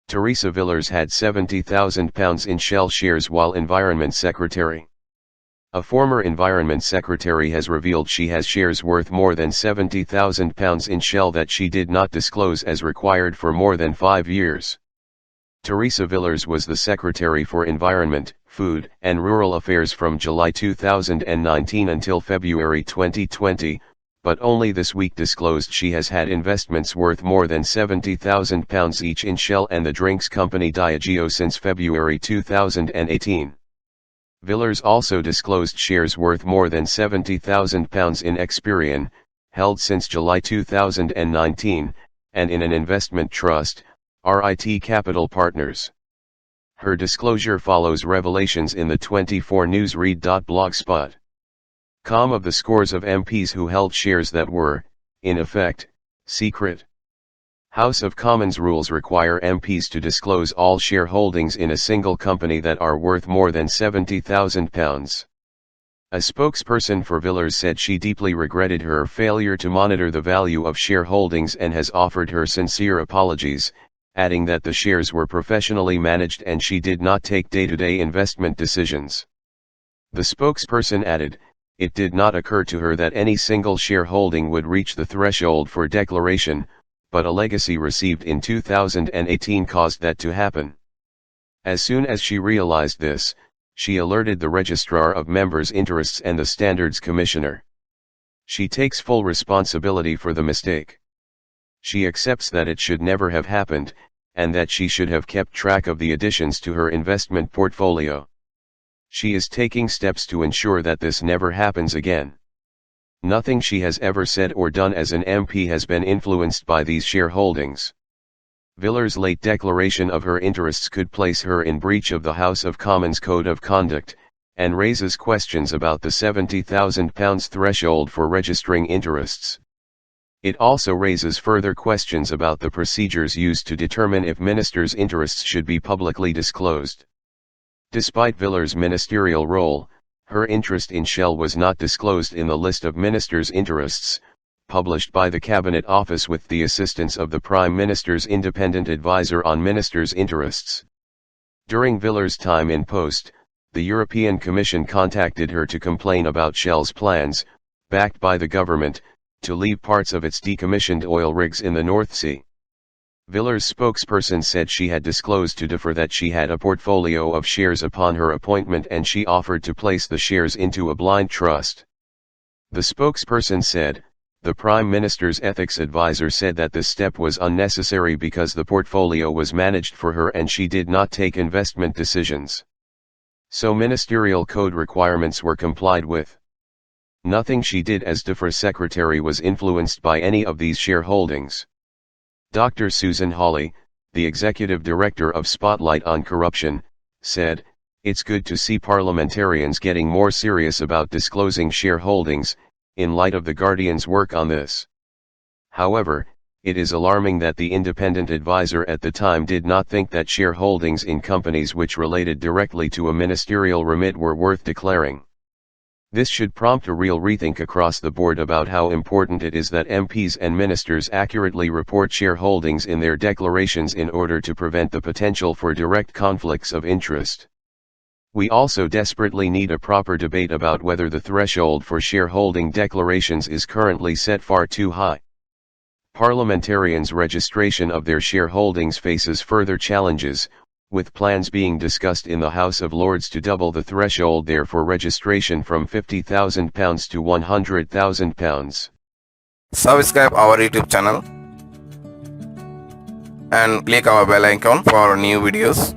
Theresa Villiers had £70,000 in Shell shares while Environment Secretary. A former Environment Secretary has revealed she has shares worth more than £70,000 in Shell that she did not disclose as required for more than 5 years. Theresa Villiers was the Secretary for Environment, Food and Rural Affairs from July 2019 until February 2020, but only this week disclosed she has had investments worth more than £70,000 each in Shell and the drinks company Diageo since February 2018. Villiers also disclosed shares worth more than £70,000 in Experian, held since July 2019, and in an investment trust, RIT Capital Partners. Her disclosure follows revelations in the 24 News read.blogspot.com of the scores of MPs who held shares that were, in effect, secret. House of Commons rules require MPs to disclose all shareholdings in a single company that are worth more than £70,000. A spokesperson for Villiers said she deeply regretted her failure to monitor the value of shareholdings and has offered her sincere apologies, adding that the shares were professionally managed and she did not take day-to-day investment decisions. The spokesperson added, "It did not occur to her that any single shareholding would reach the threshold for declaration, but a legacy received in 2018 caused that to happen. As soon as she realized this, she alerted the Registrar of Members' Interests and the Standards Commissioner. She takes full responsibility for the mistake. She accepts that it should never have happened, and that she should have kept track of the additions to her investment portfolio. She is taking steps to ensure that this never happens again. Nothing she has ever said or done as an MP has been influenced by these shareholdings." Villiers' late declaration of her interests could place her in breach of the House of Commons Code of Conduct, and raises questions about the £70,000 threshold for registering interests. It also raises further questions about the procedures used to determine if ministers' interests should be publicly disclosed. Despite Villiers' ministerial role, her interest in Shell was not disclosed in the list of ministers' interests, published by the Cabinet Office with the assistance of the Prime Minister's independent advisor on ministers' interests. During Villiers' time in post, the European Commission contacted her to complain about Shell's plans, backed by the government, to leave parts of its decommissioned oil rigs in the North Sea. Villiers' spokesperson said she had disclosed to DEFRA that she had a portfolio of shares upon her appointment and she offered to place the shares into a blind trust. The spokesperson said, "The Prime Minister's ethics advisor said that this step was unnecessary because the portfolio was managed for her and she did not take investment decisions. So ministerial code requirements were complied with. Nothing she did as DEFRA secretary was influenced by any of these shareholdings." Dr. Susan Hawley, the executive director of Spotlight on Corruption, said, "It's good to see parliamentarians getting more serious about disclosing shareholdings, in light of the Guardian's work on this. However, it is alarming that the independent advisor at the time did not think that shareholdings in companies which related directly to a ministerial remit were worth declaring. This should prompt a real rethink across the board about how important it is that MPs and ministers accurately report shareholdings in their declarations in order to prevent the potential for direct conflicts of interest. We also desperately need a proper debate about whether the threshold for shareholding declarations is currently set far too high. Parliamentarians' registration of their shareholdings faces further challenges, with plans being discussed in the House of Lords to double the threshold there for registration from £50,000 to £100,000. Subscribe our YouTube channel and click our bell icon for new videos.